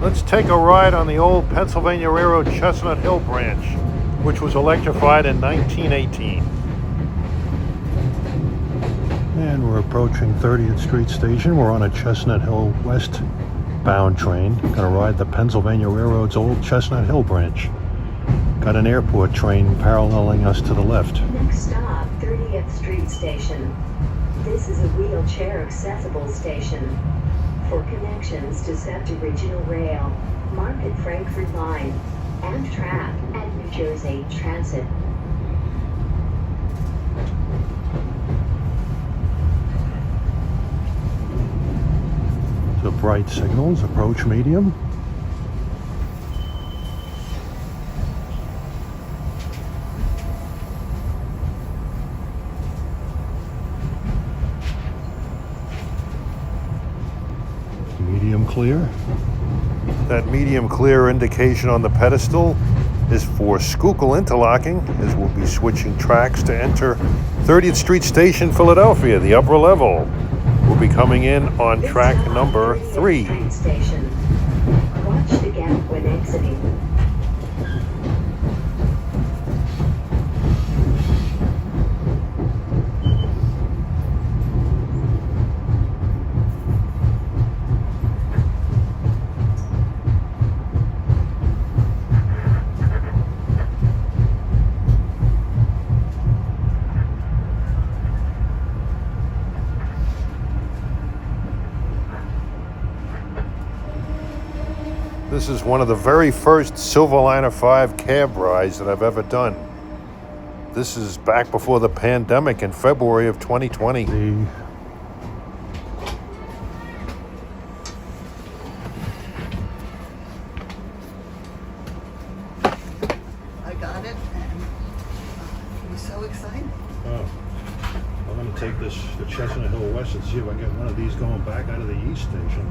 Let's take a ride on the old Pennsylvania Railroad Chestnut Hill branch, which was electrified in 1918. And we're approaching 30th Street Station. We're on a Chestnut Hill West bound train. Gonna ride the Pennsylvania Railroad's old Chestnut Hill branch. Got an airport train paralleling us to the left. Next stop, 30th Street Station. This is a wheelchair accessible station. For connections to Septa Regional Rail, Market Frankford Line, Amtrak, and New Jersey Transit. The bright signals, approach medium. Medium clear. That medium clear indication on the pedestal is for Schuylkill interlocking, as we'll be switching tracks to enter 30th Street Station, Philadelphia, the upper level. We'll be coming in on track number 3. Watch the gap when exiting. This is one of the very first Silverliner 5 cab rides that I've ever done. This is back before the pandemic in February of 2020. I got it, and I'm so excited. Oh, I'm going to take the Chestnut Hill West and see if I can get one of these going back out of the East Station.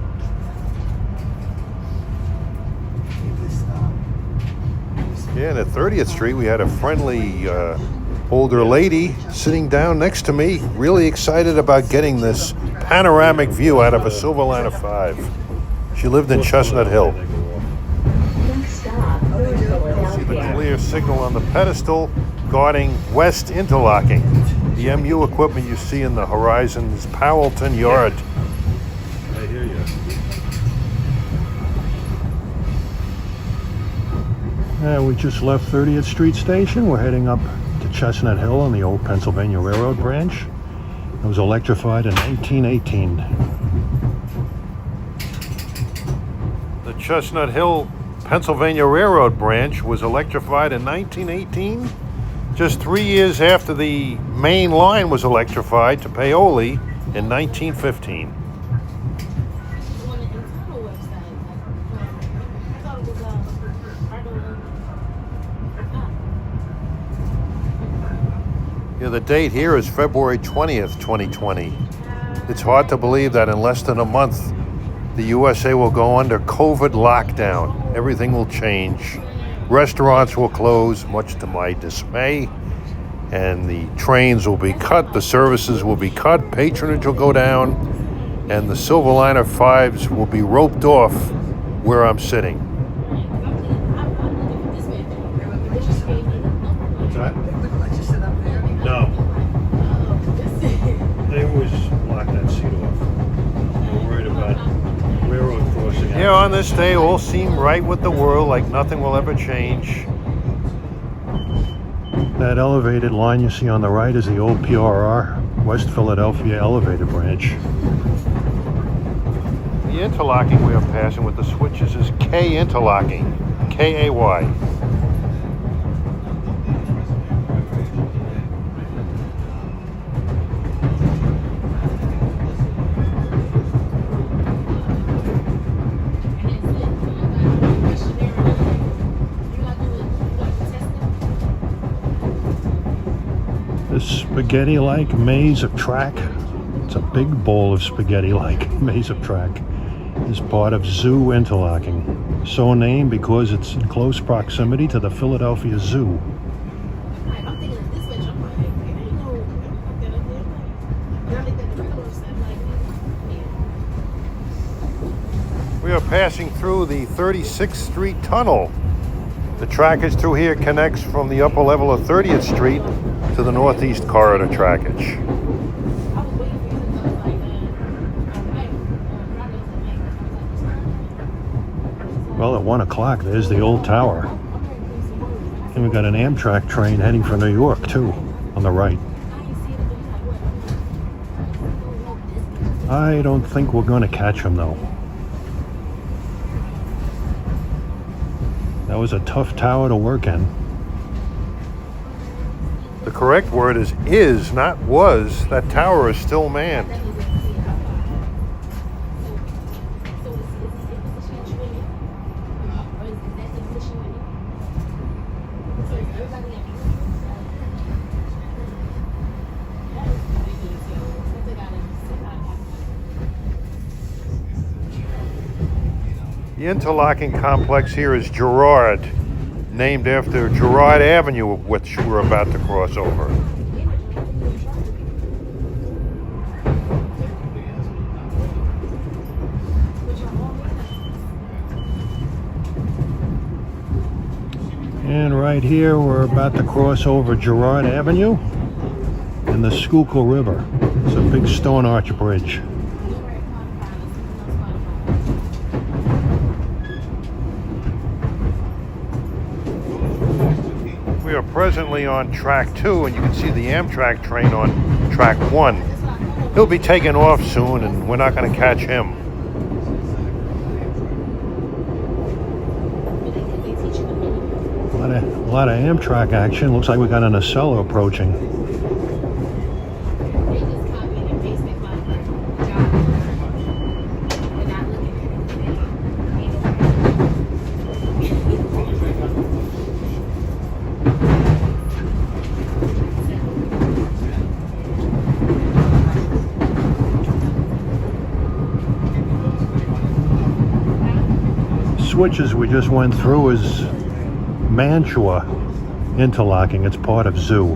Yeah, and at 30th Street, we had a friendly older lady sitting down next to me, really excited about getting this panoramic view out of a Silverliner 5. She lived in Chestnut Hill. See the clear signal on the pedestal guarding west interlocking. The MU equipment you see in the horizon is Powelton Yard. I hear you. And we just left 30th Street Station. We're heading up to Chestnut Hill on the old Pennsylvania Railroad branch. It was electrified in 1918. The Chestnut Hill Pennsylvania Railroad branch was electrified in 1918, just 3 years after the main line was electrified to Paoli in 1915. Yeah, the date here is February 20th, 2020. It's hard to believe that in less than a month, the USA will go under COVID lockdown. Everything will change. Restaurants will close, much to my dismay. And the trains will be cut, the services will be cut, patronage will go down, and the Silverliner 5s will be roped off where I'm sitting. What's that? No. They always block that seat off. We're worried about railroad crossing. Yeah, on this day, all seem right with the world, like nothing will ever change. That elevated line you see on the right is the old PRR, West Philadelphia elevated branch. The interlocking we are passing with the switches is K interlocking, K-A-Y. This spaghetti-like maze of track, it's a big bowl of spaghetti-like maze of track, is part of Zoo interlocking, so named because it's in close proximity to the Philadelphia Zoo. We are passing through the 36th Street Tunnel. The trackage through here connects from the upper level of 30th Street to the Northeast Corridor trackage. Well, at 1 o'clock, there's the old tower. And we've got an Amtrak train heading for New York, too, on the right. I don't think we're going to catch him, though. That was a tough tower to work in. The correct word is, not was. That tower is still manned. The interlocking complex here is Girard, named after Girard Avenue, which we're about to cross over. And right here, we're about to cross over Girard Avenue and the Schuylkill River. It's a big stone arch bridge. We are presently on track 2, and you can see the Amtrak train on track 1. He'll be taking off soon, and we're not going to catch him. A lot of Amtrak action. Looks like we got an Acela approaching. Switches we just went through is Mantua interlocking. It's part of Zoo.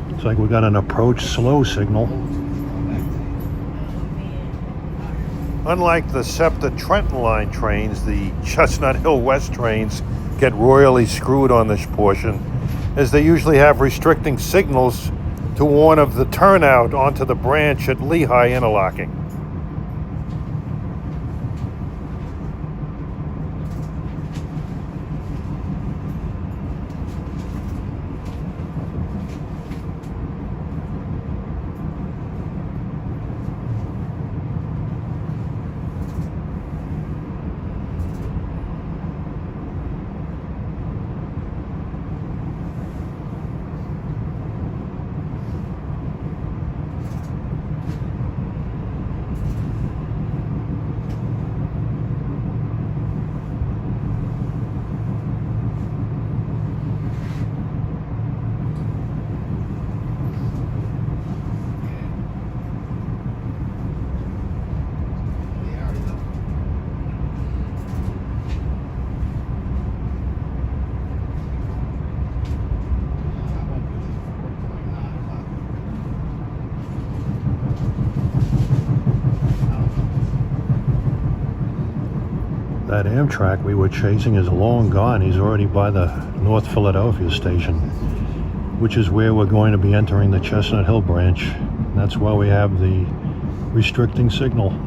It's like we got an approach slow signal. Unlike the Septa Trenton Line trains, the Chestnut Hill West trains get royally screwed on this portion, as they usually have restricting signals to warn of the turnout onto the branch at Lehigh interlocking. That Amtrak we were chasing is long gone. He's already by the North Philadelphia station, which is where we're going to be entering the Chestnut Hill branch. That's why we have the restricting signal.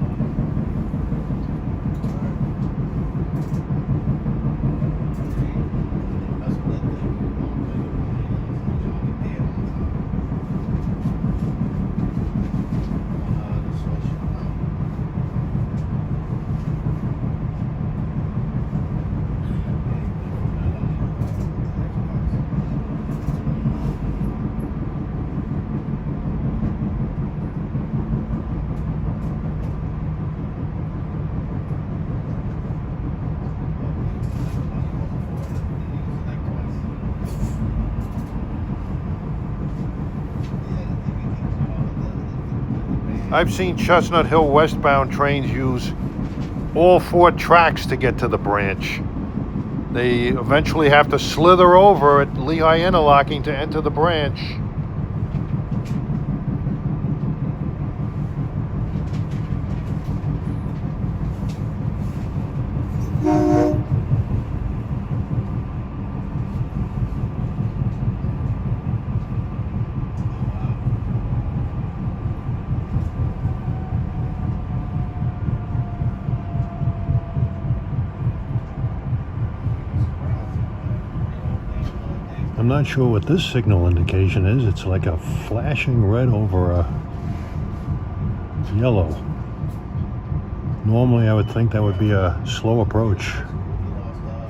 I've seen Chestnut Hill westbound trains use all 4 tracks to get to the branch. They eventually have to slither over at Lehigh interlocking to enter the branch. not sure what this signal indication is. It's like a flashing red over a yellow. Normally I would think that would be a slow approach,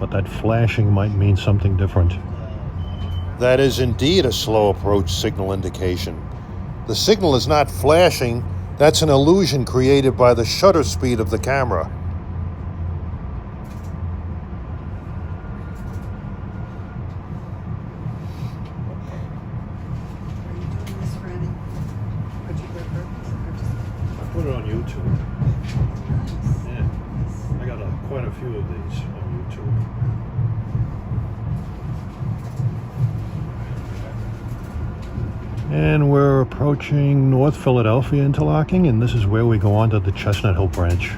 but that flashing might mean something different. That is indeed a slow approach signal indication. The signal is not flashing. That's an illusion created by the shutter speed of the camera. Put it on YouTube. Yeah, I got quite a few of these on YouTube. And we're approaching North Philadelphia interlocking, and this is where we go on to the Chestnut Hill branch.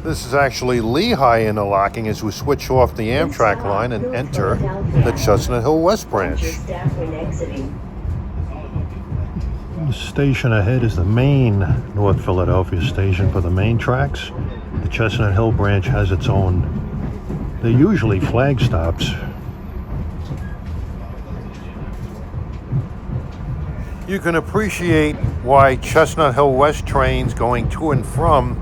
This is actually Lehigh interlocking as we switch off the Amtrak line and enter the Chestnut Hill West branch. The station ahead is the main North Philadelphia station for the main tracks. The Chestnut Hill branch has its own. They're usually flag stops. You can appreciate why Chestnut Hill West trains going to and from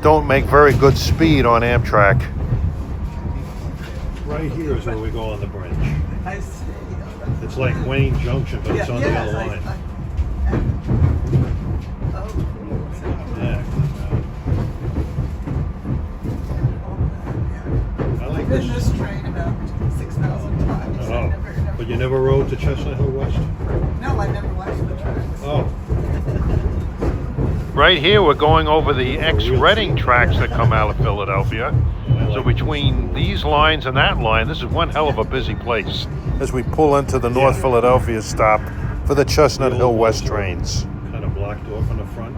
don't make very good speed on Amtrak. Right here is where we go on the branch. I see. It's like Wayne Junction, but it's on the other line. Yeah. I like I've been this. this train about 6,000 times. Oh, but you never rode to Chestnut Hill West? No, I never watched the tracks. Oh. Right here, we're going over the ex-Reading tracks that come out of Philadelphia. So between these lines and that line, this is one hell of a busy place as we pull into the North Philadelphia stop for the Chestnut Hill West trains. Kind of blocked off in the front.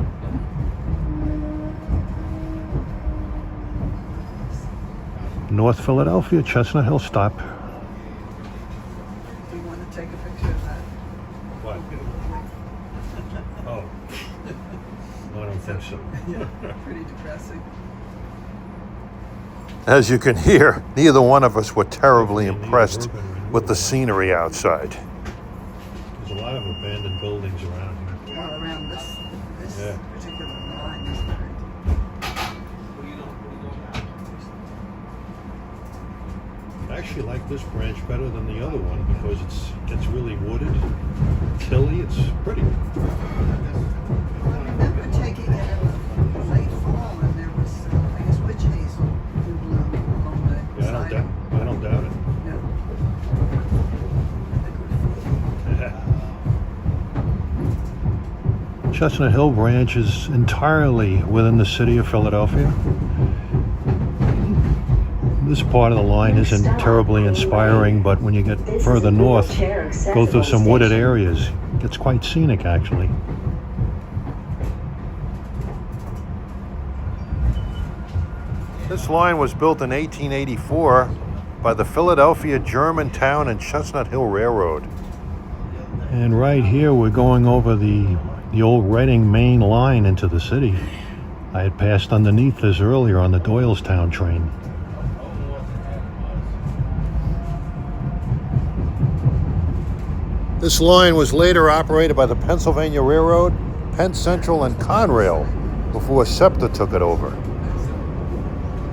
North Philadelphia, Chestnut Hill stop. Do you want to take a picture of that? What? Oh. I don't think so. Yeah, pretty depressing. As you can hear, neither one of us were terribly impressed with the scenery outside. There's a lot of abandoned buildings around here. Well, around this particular line is right. I actually like this branch better than the other one because it's really wooded, it's hilly, it's pretty. I remember taking it in the late fall, and there was, I guess, witch hazel in bloom along the Yeah, side. I don't doubt it. Yeah. Chestnut Hill branch is entirely within the city of Philadelphia. This part of the line isn't terribly inspiring, but when you get further north, go through some wooded areas, it gets quite scenic actually. This line was built in 1884 by the Philadelphia Germantown and Chestnut Hill Railroad. And right here we're going over the old Reading main line into the city. I had passed underneath this earlier on the Doylestown train. This line was later operated by the Pennsylvania Railroad, Penn Central, and Conrail before Septa took it over.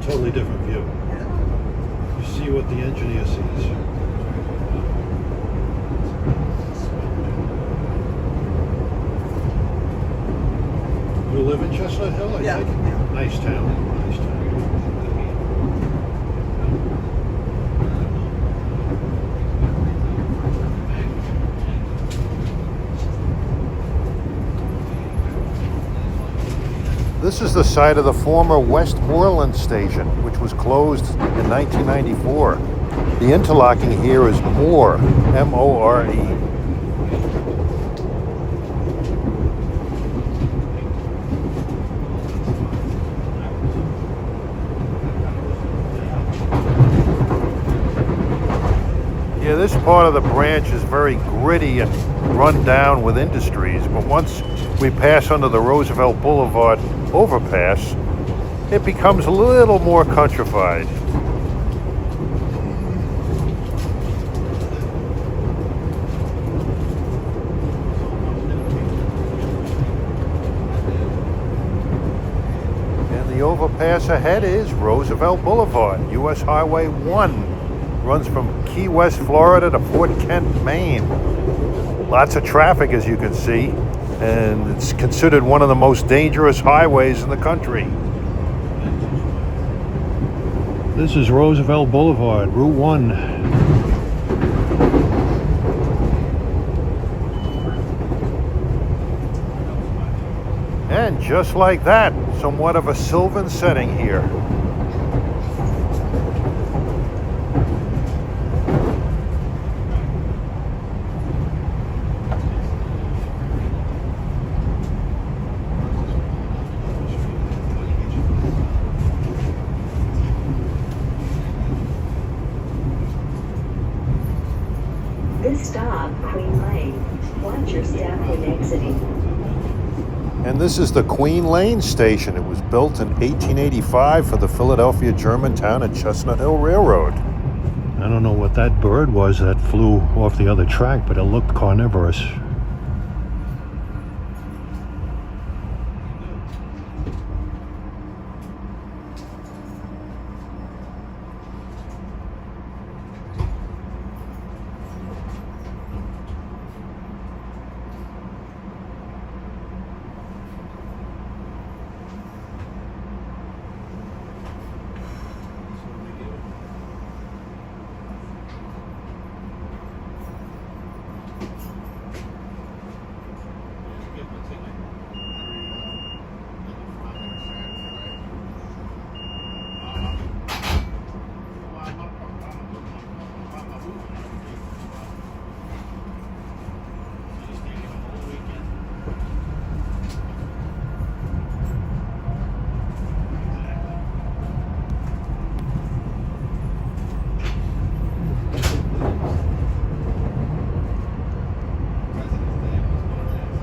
Totally different view. You see what the engineer sees. You live in Chestnut Hill, I Yeah. think? Nice town. Nice town. This is the site of the former Westmoreland station, which was closed in 1994. The interlocking here is More, M-O-R-E. Yeah, this part of the branch is very gritty and run down with industries, but once we pass under the Roosevelt Boulevard overpass, it becomes a little more countrified. overpass ahead is Roosevelt Boulevard. US Highway 1 runs from Key West, Florida to Fort Kent, Maine. Lots of traffic, as you can see, and it's considered one of the most dangerous highways in the country. This is Roosevelt Boulevard, Route 1. And just like that, somewhat of a sylvan setting here. This stop, Queen Lane. Watch your step when exiting. And this is the Queen Lane station. It was built in 1885 for the Philadelphia Germantown and Chestnut Hill Railroad. I don't know what that bird was that flew off the other track, but it looked carnivorous.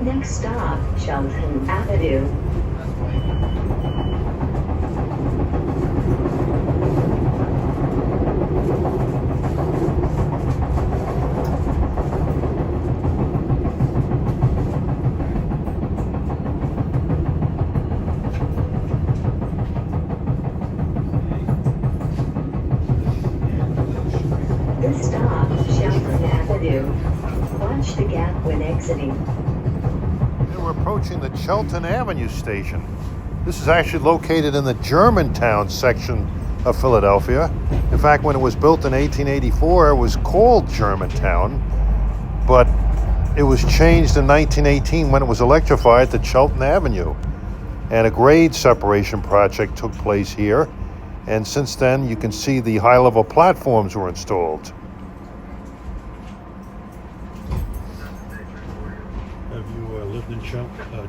Next stop, Chestnut Avenue. This stop, Chestnut Avenue. Watch the gap when exiting. We're approaching the Chelton Avenue station. This is actually located in the Germantown section of Philadelphia. In fact, when it was built in 1884, it was called Germantown, but it was changed in 1918 when it was electrified to Chelton Avenue. And a grade separation project took place here. And since then, you can see the high-level platforms were installed. Have you lived in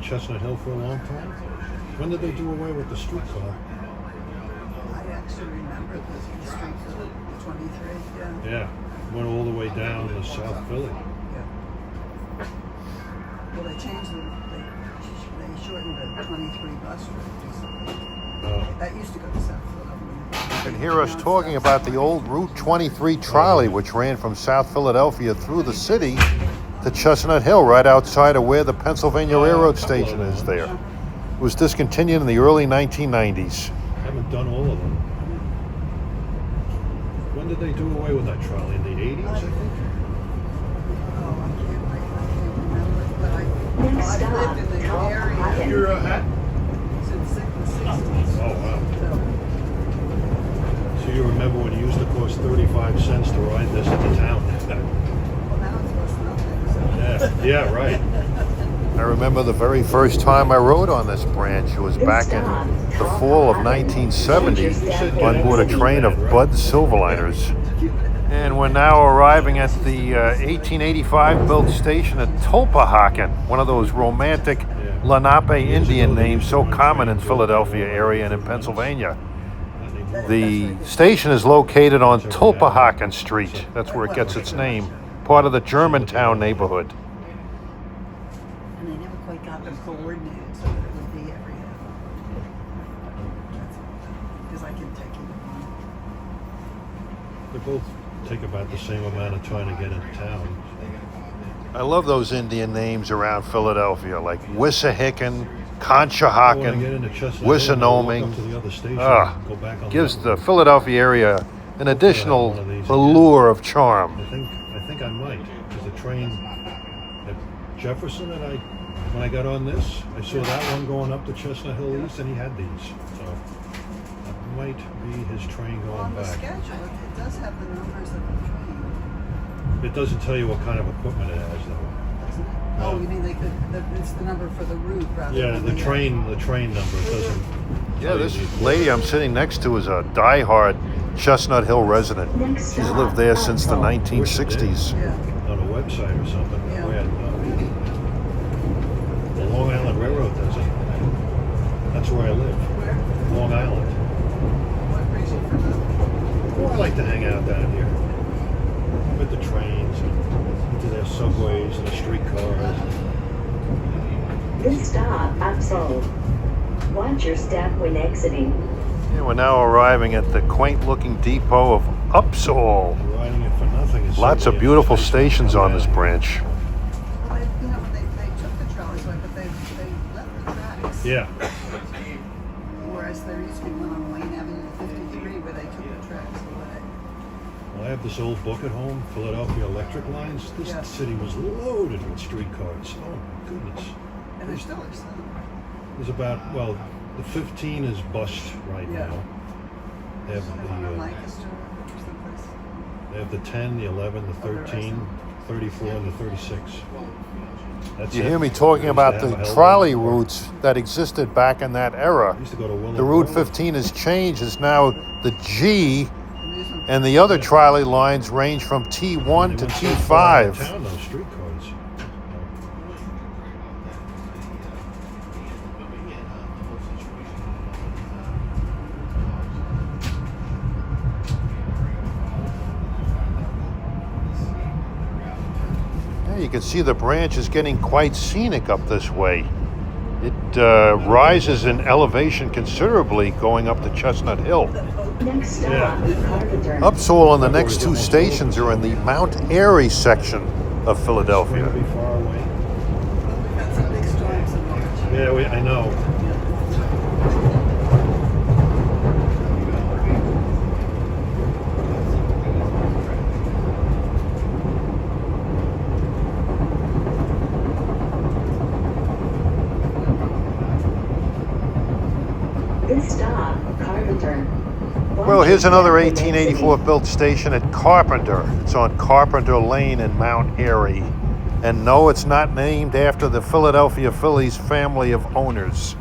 Chestnut Hill for a long time? When did they do away with the streetcar? I actually remember the street for 23, Yeah, went all the way down to South Philly. Yeah. Well, they changed they shortened the 23 bus route. That used to go to South Philadelphia. You can hear us talking about the old Route 23 trolley, which ran from South Philadelphia through the city to Chestnut Hill, right outside of where the Pennsylvania Railroad station is there. It was discontinued in the early 1990s. Haven't done all of them. When did they do away with that trolley? In the 80s, I think? Oh, I can't remember, but Next I've stop, lived in the Tom area Cotton. Your hat? since the 60s. Oh, wow. So, So you remember when it used to cost 35 cents to ride this into town? well, now it's worth nothing. So. Yeah, right. I remember the very first time I rode on this branch. It was back in the fall of 1970 on board a train of Bud Silverliners. And we're now arriving at the 1885 built station at Tulpehocken, one of those romantic Lenape Indian names so common in Philadelphia area and in Pennsylvania. The station is located on Tulpehocken Street. That's where it gets its name, part of the Germantown neighborhood. And they never quite got them coordinated so that it would be every half. Because I can take either one. They both take about the same amount of time to get into town. I love those Indian names around Philadelphia, like Wissahickon, When I get Conshohocken, into Chestnut Hill, I'll walk Wissinoming. up to the other station Ah, and go back on gives that the one. Philadelphia area an additional one of these allure of charm. I think I might, because the train at Jefferson when I got on this, I saw that one going up to Chestnut Hill East, and he had these. So that might be his train On going the back. schedule, it does have the numbers of the train, It doesn't tell you what kind of equipment it has, though. doesn't it? No. Oh, you mean it's the number for the route rather Yeah, than the train number doesn't. Yeah, tell you this the lady I'm sitting next to is a diehard Chestnut Hill resident. Next She's stop, lived there since the Upsall. 1960s. Yeah. on a website or something. Yeah. Where the Long Island Railroad does it. That's where I live, Where? Long Island. What brings you from the? Well, I like to hang out down here with the trains, and into their subways and the streetcars. This stop, Upsall. Watch your step when exiting. Yeah, we're now arriving at the quaint-looking depot of Upsall. Riding it for nothing. Is Lots of simply beautiful a nice stations on this down here. branch. Well, they took the trolleys away, but they left the tracks. Yeah. Whereas there used to be one on Wayne Avenue 53 where they took the tracks away. Well, I have this old book at home, Philadelphia Electric Lines. This Yeah. city was loaded with streetcars. Oh my goodness. And there still are some. There's about, well, the 15 is bust right Yeah. now. They have On the Lancaster or someplace. they have the 10, the 11, the 13, 34, and the 36. That's You it. hear me talking I used about to have the a hell of a trolley lot more. routes that existed back in that era. I used to go to Willow The Route Grove. 15 has changed. It's now the G, Amusement and the other trolley lines range from T1 They to went so far out of T5. town, those streetcars. Yeah, you can see the branch is getting quite scenic up this way. It rises in elevation considerably going up to Chestnut Hill. Next stop, Yeah. Carpenter. Upsall and the next two stations are in the Mount Airy section of It's Philadelphia. going to be far away. Well, we've got some big storms in March. Yeah, I know. This stop, Carpenter. Well, here's another 1884 built station at Carpenter. It's on Carpenter Lane in Mount Airy. And no, it's not named after the Philadelphia Phillies family of owners.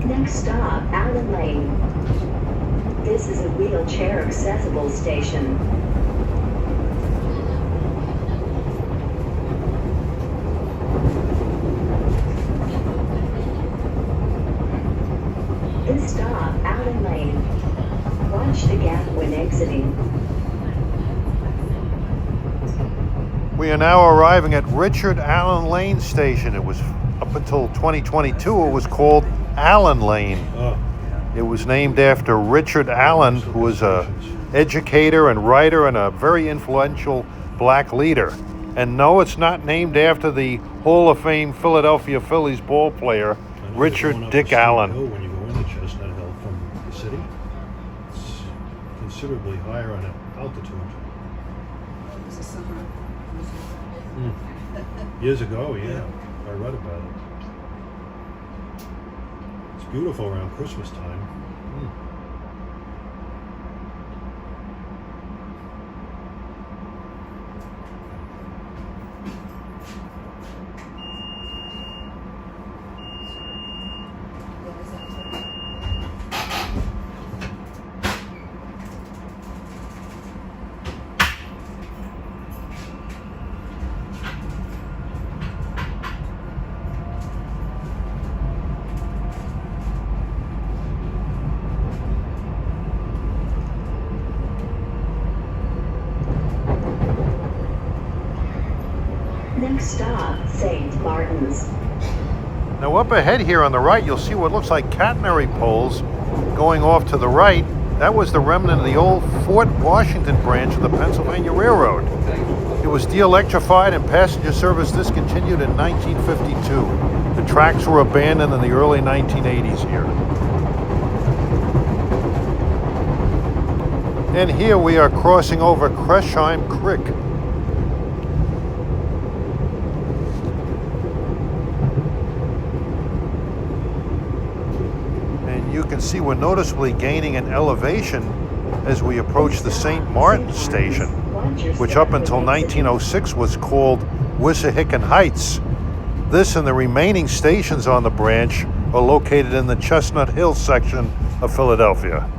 Next stop, Allen Lane. This is a wheelchair accessible station. This stop, Allen Lane. Watch the gap when exiting. We are now arriving at Richard Allen Lane Station. It was up until 2022, it was called Allen Lane. Oh, It was named after Richard Allen, who was a educator and writer and a very influential black leader. And no, it's not named after the Hall of Fame Philadelphia Phillies ball player, I know you're going Richard up Dick the steep Allen. hill when you go into Chestnut Hill from the city. It's considerably higher on altitude. It was a summer. Years ago, yeah, I read about it. It's beautiful around Christmas time. Next stop, St. Martin's. Now up ahead here on the right, you'll see what looks like catenary poles going off to the right. That was the remnant of the old Fort Washington branch of the Pennsylvania Railroad. It was de-electrified and passenger service discontinued in 1952. The tracks were abandoned in the early 1980s here. And here we are crossing over Cresheim Creek. You can see we're noticeably gaining an elevation as we approach the St. Martin station, which up until 1906 was called Wissahickon Heights. This and the remaining stations on the branch are located in the Chestnut Hill section of Philadelphia.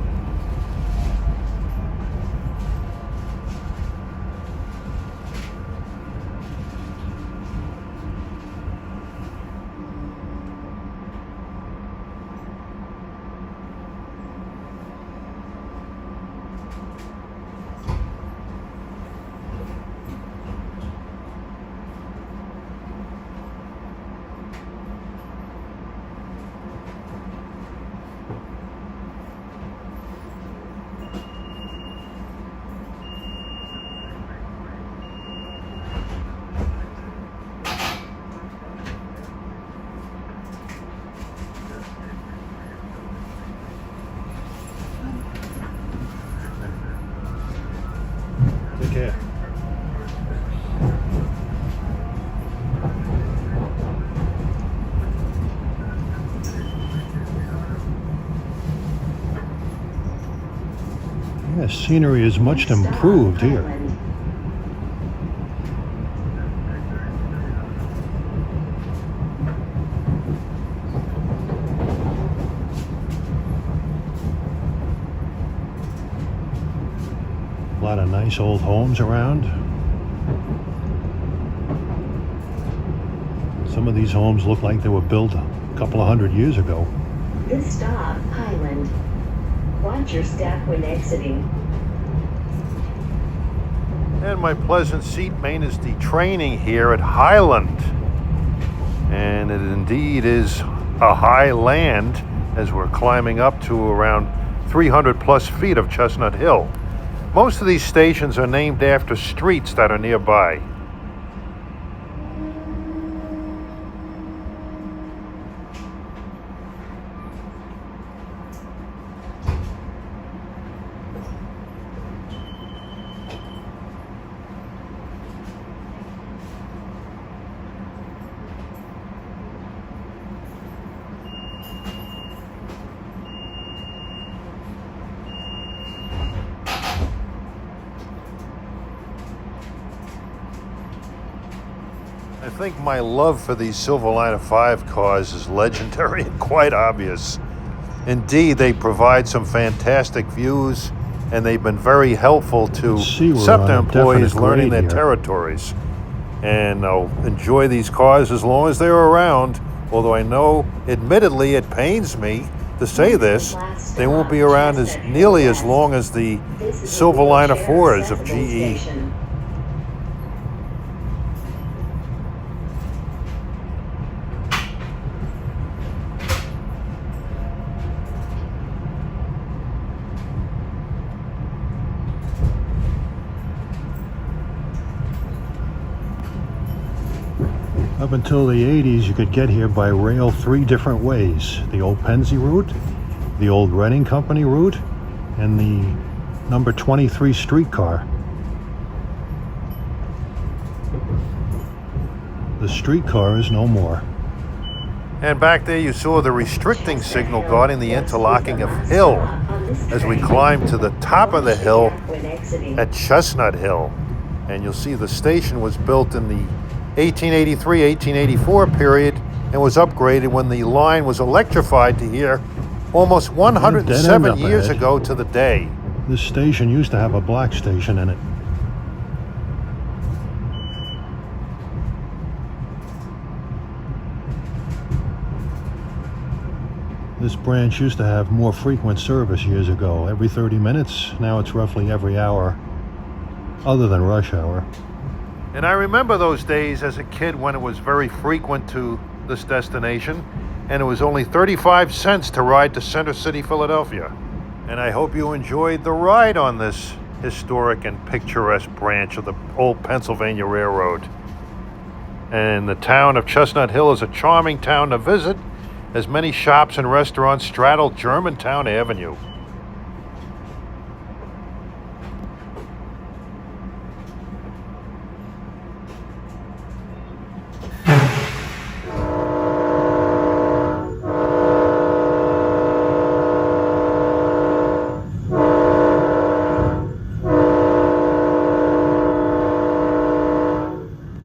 Take care. Yeah, scenery is much improved here. A lot of nice old homes around. Some of these homes look like they were built a couple of hundred years ago. This stop, Highland. Watch your step when exiting. And my pleasant seat mate is detraining here at Highland. And it indeed is a high land as we're climbing up to around 300 plus feet of Chestnut Hill. Most of these stations are named after streets that are nearby. I think my love for these Silverliner 5 cars is legendary and quite obvious. Indeed, they provide some fantastic views, and they've been very helpful to Septa employees learning their territories. And I'll enjoy these cars as long as they're around, although I know, admittedly, it pains me to say this, they won't be around as nearly as long as the Silverliner 4s of GE. Up until the 80s, you could get here by rail 3 different ways. The old Pennsy route, the old Reading Company route, and the number 23 streetcar. The streetcar is no more. And back there you saw the restricting signal guarding the interlocking of hill as we climb to the top of the hill at Chestnut Hill. And you'll see the station was built in the 1883-1884 period and was upgraded when the line was electrified to here almost 107 years ago to the day. This station used to have a black station in it. This branch used to have more frequent service years ago, every 30 minutes. Now it's roughly every hour, other than rush hour. And I remember those days as a kid when it was very frequent to this destination, and it was only 35 cents to ride to Center City, Philadelphia. And I hope you enjoyed the ride on this historic and picturesque branch of the old Pennsylvania Railroad. And the town of Chestnut Hill is a charming town to visit, as many shops and restaurants straddle Germantown Avenue.